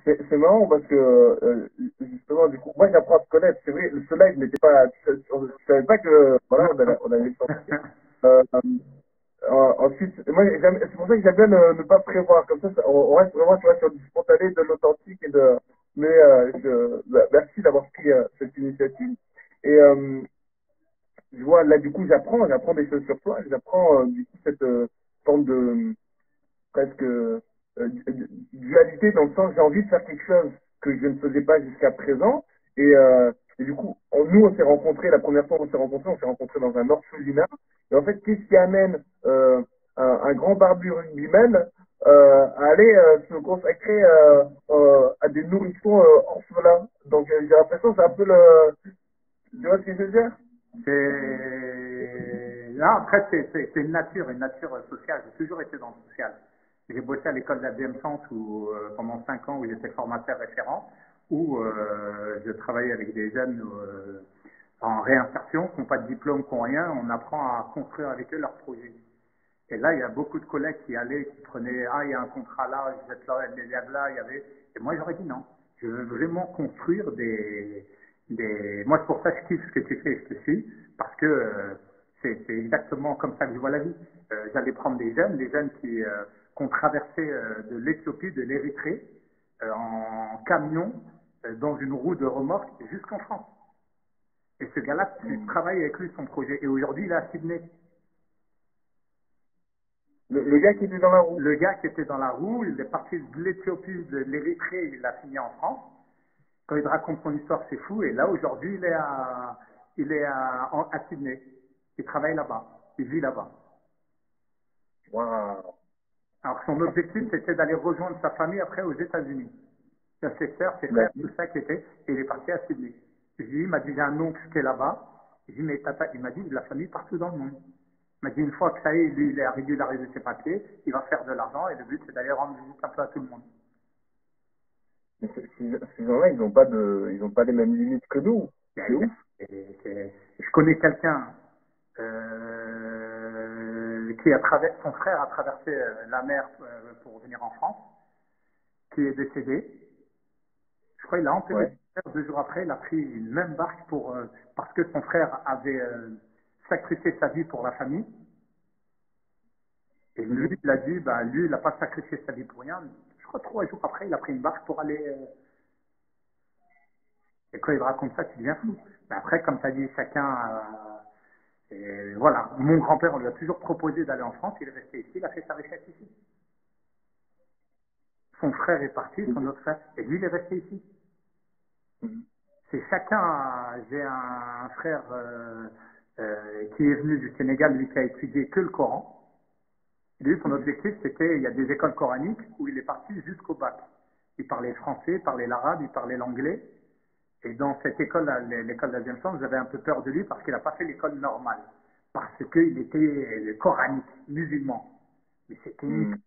C'est marrant parce que justement, du coup, moi j'apprends à te connaître. C'est vrai, ce live n'était pas. Je savais pas que voilà, Non, non. on allait sortir. Ensuite, moi, c'est pour ça que j'aime bien ne pas prévoir. Comme ça, on reste vraiment tu vois, sur du spontané, de l'authentique et de. Mais merci d'avoir pris cette initiative. Et je vois là, du coup, j'apprends des choses sur toi. J'apprends du coup cette forme de presque dualité dans le sens j'ai envie de faire quelque chose que je ne faisais pas jusqu'à présent. Et du coup, nous, on s'est rencontrés, la première fois où on s'est rencontrés dans un orphelinat. Et en fait, qu'est-ce qui amène un grand barbu rugbyman à aller se consacrer à des nourrissons orphelins? Donc, j'ai l'impression que c'est un peu le. Tu vois ce que je veux dire? Là, après, c'est une nature sociale. J'ai toujours été dans le social. J'ai bossé à l'école de la DM Science où, pendant 5 ans où j'étais formateur référent, où je travaillais avec des jeunes en réinsertion, qui n'ont pas de diplôme, qui n'ont rien. On apprend à construire avec eux leurs projets. Et là, il y a beaucoup de collègues qui allaient, qui prenaient, ah, il y a un contrat là, je vais être là, les élèves là, il y avait. Et moi, j'aurais dit non. Je veux vraiment construire moi, c'est pour ça que je kiffe ce que tu fais, je te suis, parce que c'est exactement comme ça que je vois la vie. J'allais prendre des jeunes qui ont traversé de l'Éthiopie, de l'Érythrée, en camion, dans une roue de remorque, jusqu'en France. Et ce gars-là, tu travailles avec lui son projet. Et aujourd'hui, il est à Sydney. Le gars qui était dans la roue. Le gars qui était dans la roue, il est parti de l'Éthiopie, de l'Érythrée, il a fini en France. Quand il raconte son histoire, c'est fou. Et là, aujourd'hui, à Sydney. Il travaille là-bas. Il vit là-bas. Waouh. Alors, son objectif, c'était d'aller rejoindre sa famille après aux États-Unis. Il y a ses sœurs, ses frères, tout ça qui était, et il est parti à Sydney. Il m'a dit, j'ai un oncle qui est là-bas. J'ai dit, mais tata, il m'a dit, de la famille partout dans le monde. Il m'a dit, une fois que ça y est, lui, il a régularisé ses papiers, il va faire de l'argent, et le but, c'est d'aller rendre visite un peu à tout le monde. Mais ces gens-là, ils ont pas les mêmes limites que nous. C'est ouf. Je connais quelqu'un son frère a traversé la mer pour venir en France, qui est décédé. Je crois qu'il a enterré Ouais. son frère 2 jours après, il a pris une même barque parce que son frère avait sacrifié sa vie pour la famille. Et lui, Mhm. il a dit, bah, lui, il n'a pas sacrifié sa vie pour rien. Je crois 3 jours après, il a pris une barque pour aller. Et quand il raconte ça, tu deviens fou. Mais après, comme tu as dit, chacun. Et voilà, mon grand-père, on lui a toujours proposé d'aller en France, il est resté ici, il a fait sa richesse ici. Son frère est parti, son autre frère, et lui, il est resté ici. Mhm. C'est chacun, j'ai un frère qui est venu du Sénégal, lui qui a étudié que le Coran. Lui, son Mhm. objectif, c'était, il y a des écoles coraniques où il est parti jusqu'au bac. Il parlait le français, il parlait l'arabe, il parlait l'anglais. Et dans cette école, l'école d'Aziam Sam, j'avais un peu peur de lui parce qu'il n'a pas fait l'école normale. Parce qu'il était coranique, musulman. Mais c'était Mhm.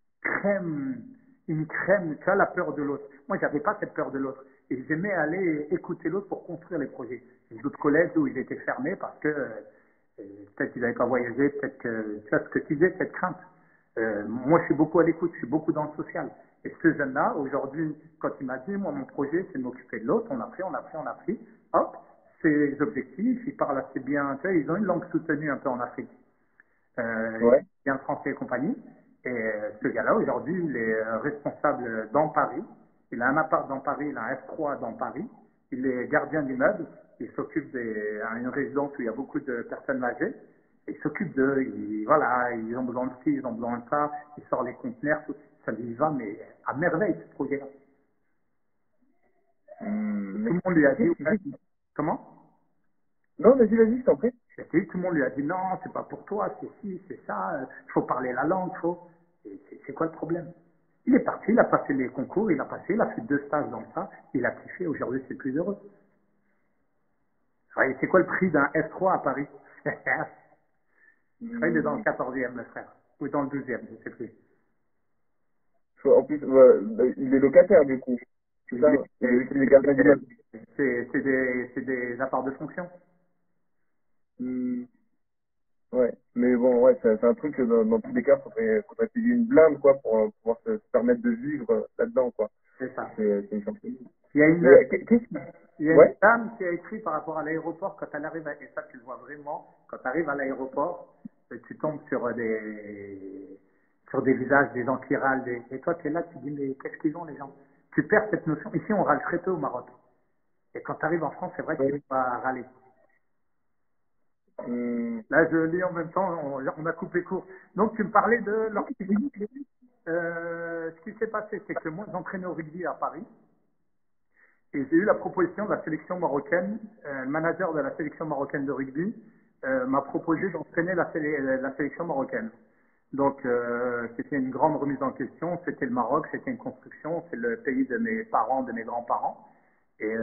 une crème, tu as la peur de l'autre. Moi, j'avais pas cette peur de l'autre. Et j'aimais aller écouter l'autre pour construire les projets. J'ai d'autres collègues où ils étaient fermés parce que peut-être qu'ils n'avaient pas voyagé, peut-être que, tu vois ce que tu disais, cette crainte. Moi, je suis beaucoup à l'écoute, je suis beaucoup dans le social. Et ce jeune-là, aujourd'hui, quand il m'a dit, moi, mon projet, c'est de m'occuper de l'autre, on a pris, hop, ses objectifs, il parle assez bien, tu vois, ils ont une langue soutenue un peu en Afrique. Ouais. Bien français et compagnie. Et ce gars-là, aujourd'hui, il est responsable dans Paris. Il a un appart dans Paris, il a un F3 dans Paris. Il est gardien d'immeuble. Il s'occupe d'une résidence où il y a beaucoup de personnes âgées. Il s'occupe d'eux. Voilà, ils ont besoin de ci, ils ont besoin de ça. Il sort les conteneurs, tout. Ça lui va, mais à merveille, ce projet-là. Et tout Mais le monde lui a dit, qu'est-ce ouais, qui. comment? Non, vas-y, je t'en prie. Et tout le monde lui a dit non, c'est pas pour toi, c'est ci, c'est ça, il faut parler la langue, faut. Et c'est quoi le problème? Il est parti, il a passé les concours, il a passé, il a fait 2 stages dans ça, il a kiffé, aujourd'hui c'est plus heureux. Ouais, c'est quoi le prix d'un F3 à Paris? Je crois qu'il est dans le Hmm. 14e, le frère, ou dans le 12e, je sais plus. En plus, il est locataire du coup. C'est Il ça? est- Il est gardien d'immeuble. c'est des apparts de fonction. Hmm. Ouais. Mais bon, ouais, c'est un truc que dans tous les cas, faudrait payer une blinde, quoi, pour pouvoir se permettre de vivre là-dedans, quoi. c'est ça. C'est une chance. Il y a Mais qu'est-ce qui... il y a une Ouais. dame qui a écrit par rapport à l'aéroport quand elle arrive, et ça tu le vois vraiment, quand tu arrives à l'aéroport, tu tombes sur des visages, des gens qui râlent, et toi tu es là, tu dis mais qu'est-ce qu'ils ont les gens? Tu perds cette notion. Ici on râle très peu au Maroc. Et quand tu arrives en France, c'est vrai que tu Ouais. vas râler. Hum, Là je lis en même temps, on a coupé court. Donc tu me parlais de leur... ce qui s'est passé, c'est que moi j'entraînais au rugby à Paris. Et j'ai eu la proposition de la sélection marocaine, le manager de la sélection marocaine de rugby m'a proposé d'entraîner la sélection marocaine. Donc c'était une grande remise en question, c'était le Maroc, c'était une construction, c'est le pays de mes parents, de mes grands-parents, et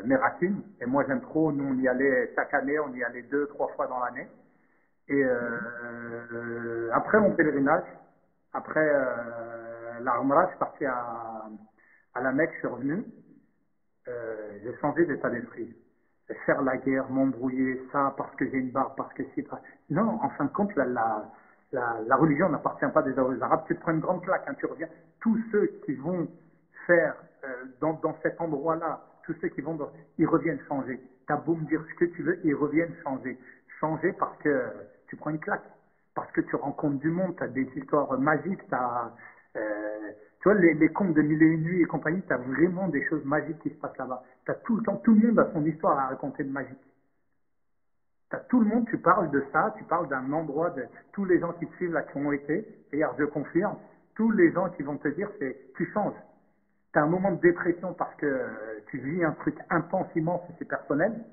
mes racines. Et moi j'aime trop, nous on y allait chaque année, on y allait 2, 3 fois dans l'année. Et après mon pèlerinage, après la Umrah, je suis parti à la Mecque, je suis revenu. J'ai changé d'état d'esprit. Faire la guerre, m'embrouiller, ça, parce que j'ai une barbe, parce que si, non, en fin de compte, la religion n'appartient pas des Arabes. Tu te prends une grande claque, hein, tu reviens. Tous ceux qui vont faire dans cet endroit-là, tous ceux qui vont, ils reviennent changer. T'as beau me dire ce que tu veux, ils reviennent changer. Changer parce que tu prends une claque, parce que tu rencontres du monde, tu as des histoires magiques, tu vois, les contes de Mille et une nuits et compagnie, tu as vraiment des choses magiques qui se passent là-bas. Tu as tout le temps, tout le monde a son histoire à raconter de magique. T'as tout le monde, tu parles de ça, tu parles d'un endroit, de tous les gens qui te suivent là, qui ont été, et hier je confirme, tous les gens qui vont te dire, c'est tu changes. Tu as un moment de dépression parce que tu vis un truc intense, immense, et c'est personnel,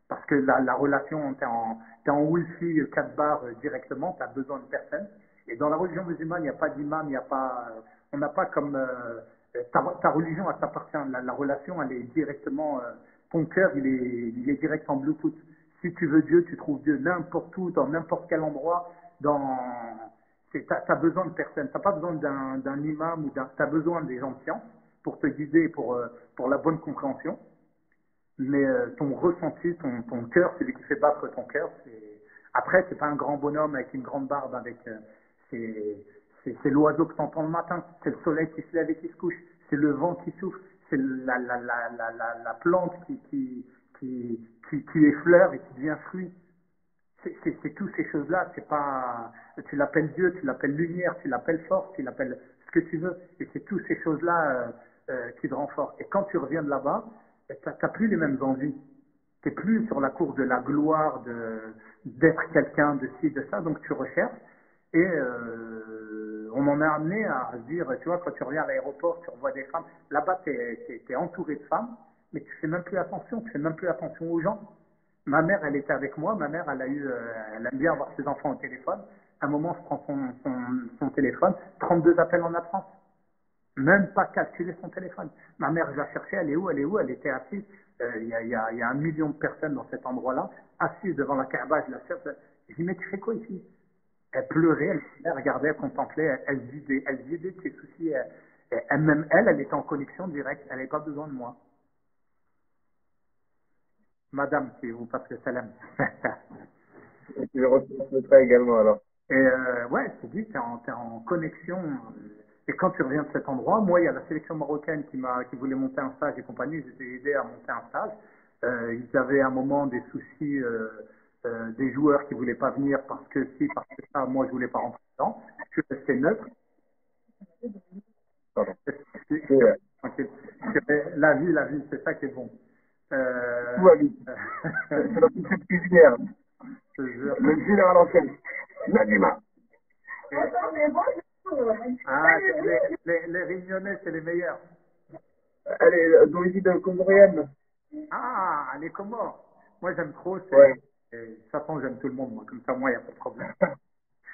parce que la relation, t'es en Wi-Fi 4 bars directement, tu as besoin de personne. Et dans la religion musulmane, il n'y a pas d'imam, il n'y a pas, on n'a pas comme ta religion, elle t'appartient. La relation, elle est directement, ton cœur, il est direct en Bluetooth. Si tu veux Dieu, tu trouves Dieu n'importe où, dans n'importe quel endroit, t'as besoin de personne. T'as pas besoin d'un imam ou t'as besoin des gens de science pour te guider pour la bonne compréhension. Mais ton ressenti, ton cœur, celui qui fait battre ton cœur, c'est... Après, c'est pas un grand bonhomme avec une grande barbe, c'est c'est l'oiseau que tu entends le matin, c'est le soleil qui se lève et qui se couche, c'est le vent qui souffle, c'est la plante qui effleure et qui devient fruit. C'est toutes ces choses-là, c'est pas... Tu l'appelles Dieu, tu l'appelles lumière, tu l'appelles force, tu l'appelles ce que tu veux, et c'est toutes ces choses-là qui te rendent fort. Et quand tu reviens de là-bas, tu n'as plus les mêmes envies. Tu n'es plus sur la course de la gloire, d'être quelqu'un, de ci, de ça, donc tu recherches. Et on en a amené à se dire, tu vois, quand tu reviens à l'aéroport, tu revois des femmes, là-bas, tu es entouré de femmes, mais tu fais même plus attention, tu fais même plus attention aux gens. Ma mère, elle était avec moi, ma mère, elle aime bien avoir ses enfants au téléphone. À un moment, je prends son téléphone, 32 appels en absence. Même pas calculer son téléphone. Ma mère, je la cherchais, elle est où, elle est où? Elle était assise. Il y a 1 million de personnes dans cet endroit-là, assise devant la Kaaba, je la cherche. Je dis, mais tu fais quoi ici? Elle pleurait, elle regardait, elle contemplait, elle vidait de ses soucis. Même elle, elle était en connexion directe, elle n'avait pas besoin de moi. Madame, si vous passez le salam. je le retransmettrai également alors. Et ouais, je te dis, t'es en connexion. Et quand tu reviens de cet endroit, moi, il y a la sélection marocaine qui voulait monter un stage et compagnie, je les ai aidés à monter un stage. Ils avaient à un moment des soucis, des joueurs qui voulaient pas venir parce que si, parce que ça, moi, je voulais pas rentrer dedans. Je suis resté neutre. Pardon. Tranquille. La vie, c'est ça qui est bon. Tout va vite. C'est la petite cuisinière. Je te jure. Le dealer à l'ancienne. Nadima. Ah, les Réunionnais, c'est les meilleurs. Elle est d'origine comorienne. Ah, les Comores. Moi, j'aime trop. Ouais. De toute façon, j'aime tout le monde. Moi. Comme ça, moi, il n'y a pas de problème.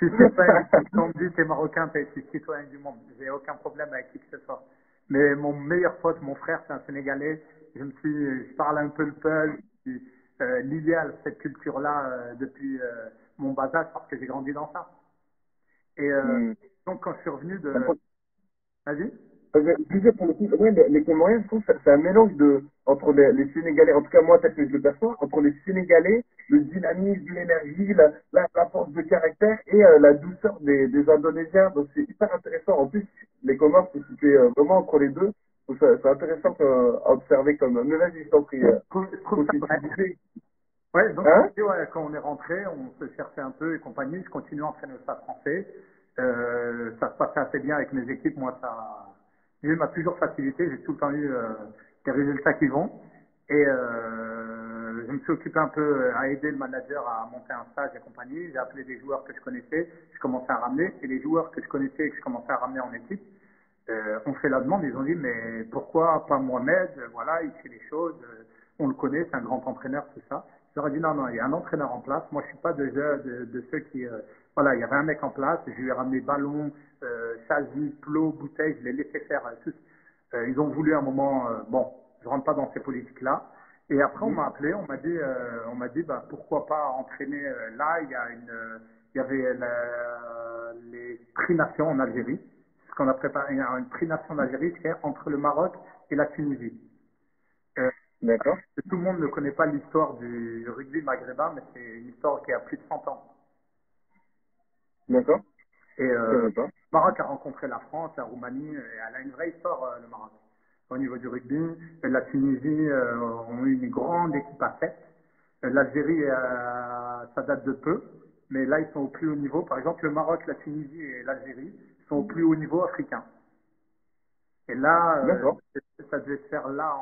Je suis citoyen. Quand on me dit t'es marocain, je suis citoyen du monde. J'ai aucun problème avec qui que ce soit. Mais mon meilleur pote, mon frère, c'est un Sénégalais. Je parle un peu le peul. L'idéal, cette culture-là, depuis mon bas âge, parce que j'ai grandi dans ça. Et donc, quand je suis revenu de... Vas-y. Je disais pour le coup, ouais, les Comoriens, je trouve que c'est un mélange entre les Sénégalais, en tout cas moi, peut-être que je le perçois, entre les Sénégalais, le dynamisme, l'énergie, la force de caractère et la douceur des Indonésiens. Donc c'est hyper intéressant. En plus, les Comores sont situés vraiment entre les deux. Donc, c'est intéressant à observer comme. Mais vas-y, je t'en prie. Je trouve ça Continue. Tu vrai. disais. Ouais, donc Hein? ouais, quand on est rentré, on se cherchait un peu et compagnie. Je continue à entraîner au Stade français. Ça se passait assez bien avec mes équipes. Moi, ça, Dieu m'a toujours facilité. J'ai tout le temps eu des résultats qui vont. Et je me suis occupé un peu à aider le manager à monter un stage et compagnie. J'ai appelé des joueurs que je connaissais. Je commençais à ramener. Et les joueurs que je connaissais et que je commençais à ramener en équipe, ont fait la demande. Ils ont dit, mais pourquoi pas Mohamed? Voilà, il fait les choses. On le connaît, c'est un grand entraîneur, tout ça. Je leur ai dit non, non, il y a un entraîneur en place. Moi, je suis pas de ceux qui... voilà, il y avait un mec en place. Je lui ai ramené ballon, chasuble, plot, bouteille. Je l'ai laissé faire tout. Ils ont voulu un moment... bon, je rentre pas dans ces politiques-là. Et après, on m'a appelé, on m'a dit, bah, pourquoi pas entraîner là. Il y avait les Prix Nations en Algérie, ce qu'on a préparé, une Prix Nation d'Algérie, c'est entre le Maroc et la Tunisie. Euh, D'accord. Tout le monde ne connaît pas l'histoire du rugby maghrébin, mais c'est une histoire qui a plus de 100 ans. D'accord. Et Je le savais pas. Maroc a rencontré la France, la Roumanie, et elle a une vraie histoire, le Maroc, au niveau du rugby. Et la Tunisie ont eu une grande équipe à 7. L'Algérie, ça date de peu, mais là, ils sont au plus haut niveau. Par exemple, le Maroc, la Tunisie et l'Algérie sont au plus haut niveau africain. Et là, D'accord. ça devait se faire là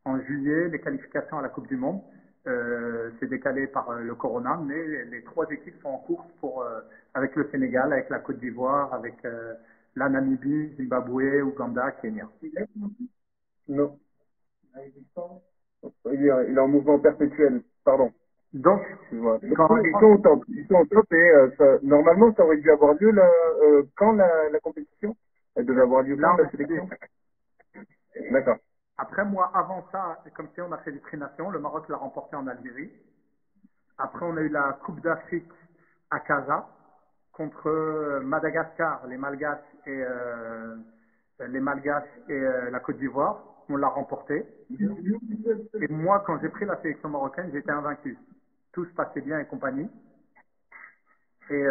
en juillet, les qualifications à la Coupe du Monde. C'est décalé par le Corona, mais les trois équipes sont en course pour, avec le Sénégal, avec la Côte d'Ivoire, avec la Namibie, Zimbabwe, Ouganda, Kenya. Non. Il est en mouvement perpétuel. Pardon. Donc, Excuse-moi. quand Ils sont au top. Ils sont au top et normalement, ça aurait dû avoir lieu quand la compétition? Elle devait avoir lieu là, quand on la a sélection? fait. D'accord. Après, moi, avant ça, comme si on a fait les Tri Nations, le Maroc l'a remporté en Algérie. Après, on a eu la Coupe d'Afrique à Casa contre Madagascar, les Malgaches et la Côte d'Ivoire. On l'a remporté. Et moi, quand j'ai pris la sélection marocaine, j'étais invaincu. Tout se passait bien et compagnie. Et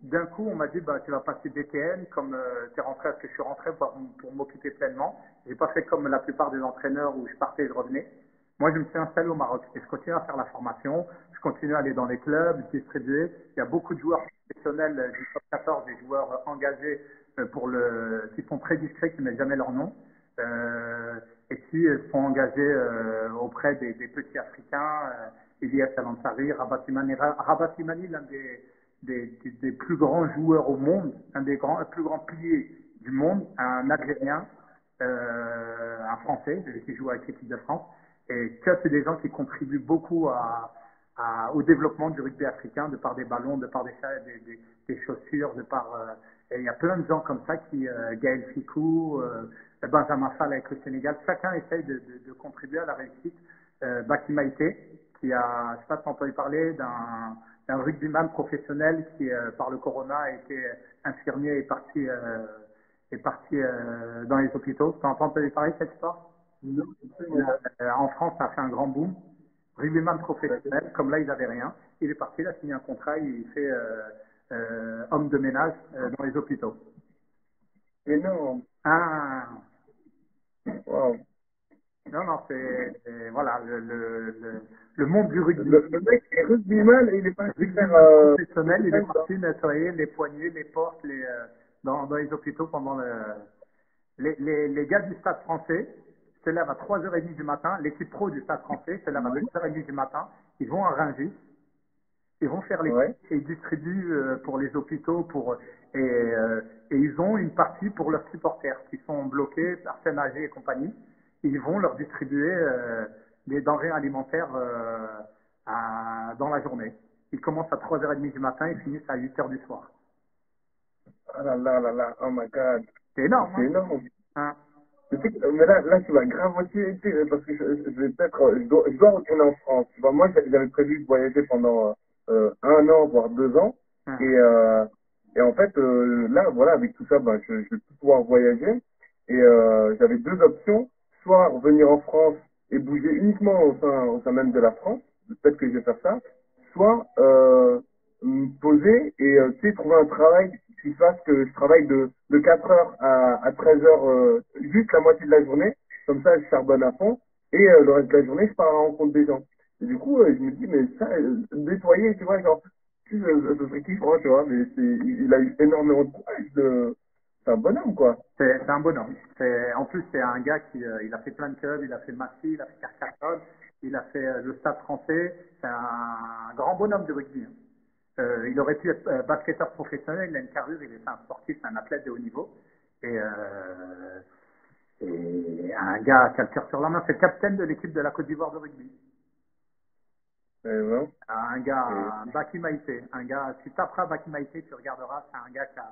d'un coup, on m'a dit, bah, tu vas passer DTN, comme tu es rentré, parce que je suis rentré pour m'occuper pleinement. J'ai pas fait comme la plupart des entraîneurs où je partais et je revenais. Moi, je me suis installé au Maroc et je continue à faire la formation. Je continue à aller dans les clubs, distribuer. Il y a beaucoup de joueurs professionnels du top 14, des joueurs engagés qui sont très discrets, qui ne mettent jamais leur nom, et qui sont engagés auprès des petits Africains. Elias Alansari, Rabat Simani, l'un des plus grands joueurs au monde, un des plus grands piliers du monde, un Algérien, un Français, qui joue avec l'équipe de France. Et ça, c'est des gens qui contribuent beaucoup au développement du rugby africain, de par des ballons, de par des chaussures, de par... et il y a plein de gens comme ça Gaël Ficou, Benjamin Fall avec le Sénégal, chacun essaye de contribuer à la réussite. Baki Maïté, qui a, je sais pas si tu as entendu parler d'un rugbyman professionnel qui, par le corona, a été infirmier et parti dans les hôpitaux. Tu as entendu parler de cette histoire? En France, ça a fait un grand boom. Rugbyman professionnel, comme là, il n'avait rien. Il est parti, il a signé un contrat, il fait homme de ménage dans les hôpitaux. Énorme. Ah, Wow. non, non, voilà, le monde du rugby. Le mec est rugbyman et il est pas Rugbyman super. professionnel, il est parti nettoyer les poignées, les portes, dans les hôpitaux pendant les gars du Stade français se lèvent à 3h30 du matin, l'équipe pro du Stade français se lève à 3h30 du matin, ils vont à Rungis, ils vont faire les Ouais. et ils distribuent pour les hôpitaux et ils ont une partie pour leurs supporters qui sont bloqués, personnes âgées et compagnie. Ils vont leur distribuer des denrées alimentaires dans la journée. Ils commencent à 3h30 du matin et finissent à 8h du soir. Ah là là là là. Oh my god. C'est énorme, C'est hein? énorme. Hein? Mais là, tu vas grave aussi, tu sais, parce que je vais peut-être, je dois retourner en France. Tu vois, moi, j'avais prévu de voyager pendant 1 an, voire 2 ans. Hein? Et en fait, là, voilà, avec tout ça, je vais plus pouvoir voyager. Et j'avais deux options. Soit revenir en France et bouger uniquement au sein même de la France. Peut-être que je vais faire ça. Soit me poser et tu sais, trouver un travail qui fasse que je travaille de 4 heures à 13 heures, juste la moitié de la journée. Comme ça, je charbonne à fond. Et le reste de la journée, je pars à la rencontre des gens. Et du coup, je me dis, mais ça, nettoyer, tu vois, genre, tu sais, ce serait kiffant, tu vois, mais il a eu énormément de courage. C'est un bonhomme, quoi. C'est un bonhomme. En plus, c'est un gars qui il a fait plein de clubs, il a fait Massy, il a fait Carcassonne, il a fait le Stade français. C'est un grand bonhomme de rugby, hein. Il aurait pu être basketteur professionnel, il a une carrure, il est un sportif, un athlète de haut niveau. Et, un gars qui a le cœur sur la main, c'est le capitaine de l'équipe de la Côte d'Ivoire de rugby. Non. Un gars, Baki Maïté, un gars, tu taperas Baki Maïté, tu regarderas, c'est un gars qui a,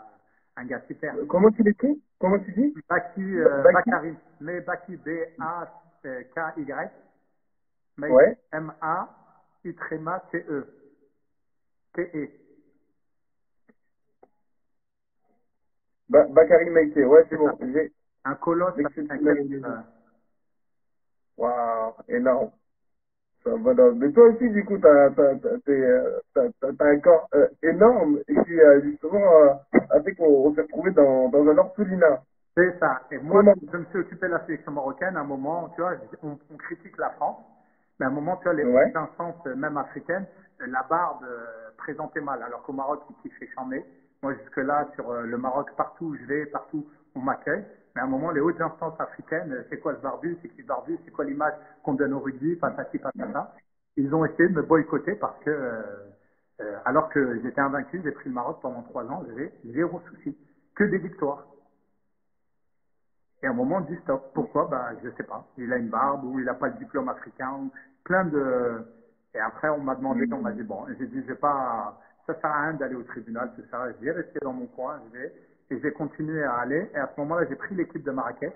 un gars super. Comment tu l'écris? Comment tu dis? Baki, Baki? Bakary, mais Baki, B-A-K-Y, Maïté, Ouais. M-A-I-T-E, T-E. Bakary Maïté, ouais, c'est C'est ça. bon. J'ai Un colosse avec un l'exceptionnel quel, Indonésie. Waouh, énorme. C'est un bonhomme. Mais toi aussi, du coup, t'as un corps énorme et qui, justement, a fait qu'on s'est retrouvé dans un orphelinat. c'est ça. Et moi, Comment? je me suis occupé de la sélection marocaine. À un moment, tu vois, on critique la France, mais à un moment, tu vois, les Ouais. instances, même africaines, la barbe présentait mal. Alors qu'au Maroc, ils kiffaient chanter. Moi, jusque-là, sur le Maroc, partout où je vais, partout, on m'accueille. Mais à un moment, les hautes instances africaines, c'est quoi ce barbu, c'est qui ce barbu, c'est quoi l'image qu'on donne au rugby, patati patata. Ils ont essayé de me boycotter parce que, alors que j'étais invaincu, j'ai pris le Maroc pendant 3 ans, j'avais zéro souci, que des victoires. Et à un moment, on dit stop. Pourquoi? Bah, je sais pas. Il a une barbe ou il n'a pas le diplôme africain. Ou plein de. Et après, on m'a demandé, on m'a dit bon. J'ai dit, je vais pas. Ça sert à rien d'aller au tribunal, tout ça. Je vais rester dans mon coin. Et j'ai continué à aller. Et à ce moment-là, j'ai pris l'équipe de Marrakech.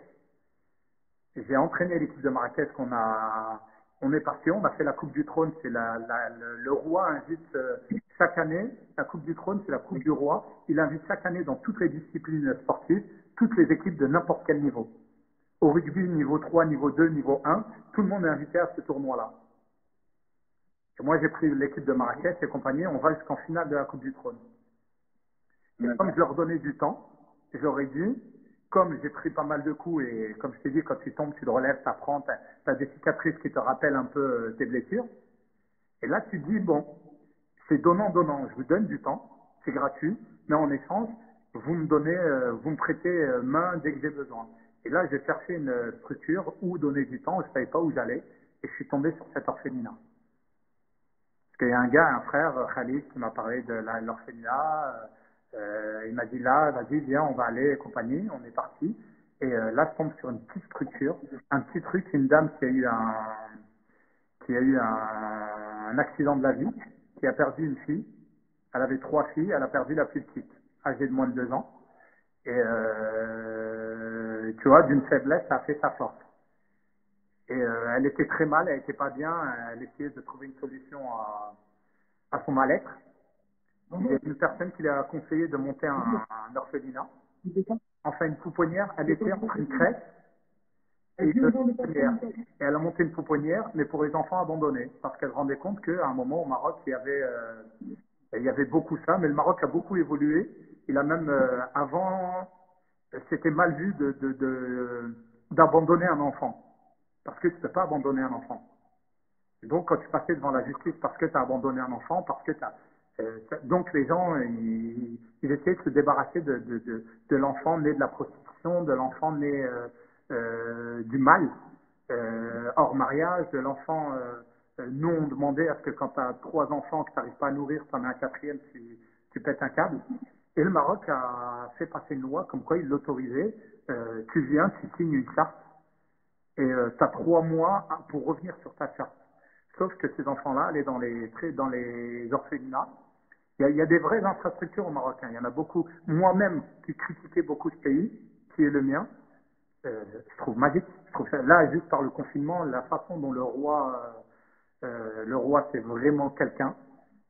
J'ai entraîné l'équipe de Marrakech on est parti, on a fait la Coupe du Trône, c'est le roi invite chaque année, la Coupe du Trône, c'est la Coupe du roi, il invite chaque année dans toutes les disciplines sportives, toutes les équipes de n'importe quel niveau. Au rugby, niveau 3, niveau 2, niveau 1, tout le monde est invité à ce tournoi-là. Et moi, j'ai pris l'équipe de Marrakech et compagnie, on va jusqu'en finale de la Coupe du Trône. Et comme je leur donnais du temps, je leur ai dit, comme j'ai pris pas mal de coups et comme je t'ai dit, quand tu tombes, tu te relèves, tu apprends, tu as des cicatrices qui te rappellent un peu tes blessures. Et là, tu dis, bon, c'est donnant-donnant, je vous donne du temps, c'est gratuit, mais en échange, vous me donnez, vous me prêtez main dès que j'ai besoin. Et là, j'ai cherché une structure où donner du temps, je ne savais pas où j'allais, et je suis tombé sur cet orphelinat. Parce qu'il y a un gars, un frère, Khalid, qui m'a parlé de l'orphelinat. Il m'a dit là, vas-y, viens, on va aller et compagnie. On est parti. Et là, je tombe sur une petite structure, un petit truc, une dame qui a eu un accident de la vie, qui a perdu une fille. Elle avait 3 filles, elle a perdu la plus petite, âgée de moins de 2 ans. Et tu vois, d'une faiblesse, ça a fait sa force. Et elle était très mal, elle était pas bien, elle essayait de trouver une solution à son mal-être. Il y a une personne qui lui a conseillé de monter un orphelinat. Enfin, une pouponnière, elle était entre une crèche et une pouponnière. Et elle a monté une pouponnière, mais pour les enfants abandonnés, parce qu'elle se rendait compte qu'à un moment au Maroc, il y avait beaucoup ça, mais le Maroc a beaucoup évolué. Il a même, avant, c'était mal vu d'abandonner un enfant, parce que tu ne peux pas abandonner un enfant. Et donc, quand tu passais devant la justice parce que tu as abandonné un enfant, parce que tu as... donc, les gens, ils essayaient de se débarrasser de l'enfant né de la prostitution, de l'enfant né du mal, hors mariage, de l'enfant... nous, on demandait à ce que quand tu as 3 enfants que tu n'arrives pas à nourrir, tu en as un quatrième, tu pètes un câble. Et le Maroc a fait passer une loi comme quoi il l'autorisait. Tu viens, tu signes une charte et tu as 3 mois pour revenir sur ta charte. Sauf que ces enfants-là, allaient dans les orphelinats. Il y a des vraies infrastructures au Maroc, hein. Il y en a beaucoup. Moi-même, qui critiquais beaucoup ce pays, qui est le mien, je trouve magique. Je trouve ça, là, juste par le confinement, la façon dont le roi, c'est vraiment quelqu'un.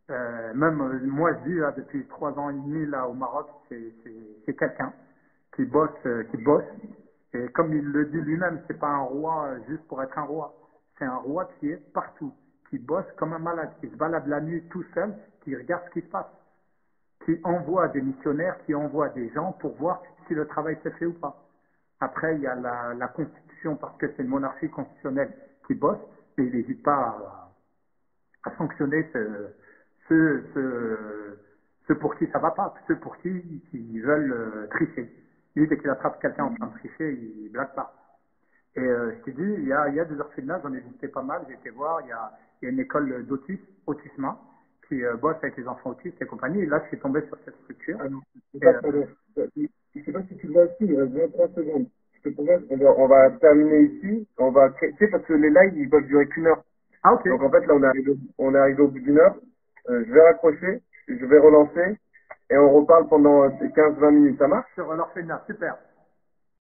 Même moi, je dis là, depuis 3 ans et demi là au Maroc, c'est quelqu'un qui bosse, qui bosse. Et comme il le dit lui-même, c'est pas un roi juste pour être un roi. C'est un roi qui est partout, qui bosse comme un malade, qui se balade la nuit tout seul, qui regarde ce qui se passe, qui envoie des missionnaires, qui envoie des gens pour voir si le travail s'est fait ou pas. Après, il y a la Constitution, parce que c'est une monarchie constitutionnelle qui bosse, et il n'hésite pas à sanctionner ceux pour qui ça va pas, ceux pour qui veulent tricher. Lui, dès qu'il attrape quelqu'un en train de tricher, il blague pas. Et je t'ai dit, il y a des orphelinats, j'en ai visité pas mal, j'ai été voir, il y a une école autisme, qui bosse avec les enfants autistes et compagnie, et là, je suis tombé sur cette structure. Ah non, c'est pas pardon. Je sais pas si tu le vois aussi, il reste 23 secondes. Je te promets, on va terminer ici, tu sais, parce que les lives, ils peuvent durer qu'une heure. Ah, ok. Donc en fait, là, on est arrivé au bout d'une heure. Je vais raccrocher, je vais relancer, et on reparle pendant 15-20 minutes, ça marche? Sur l'orphelinat, super.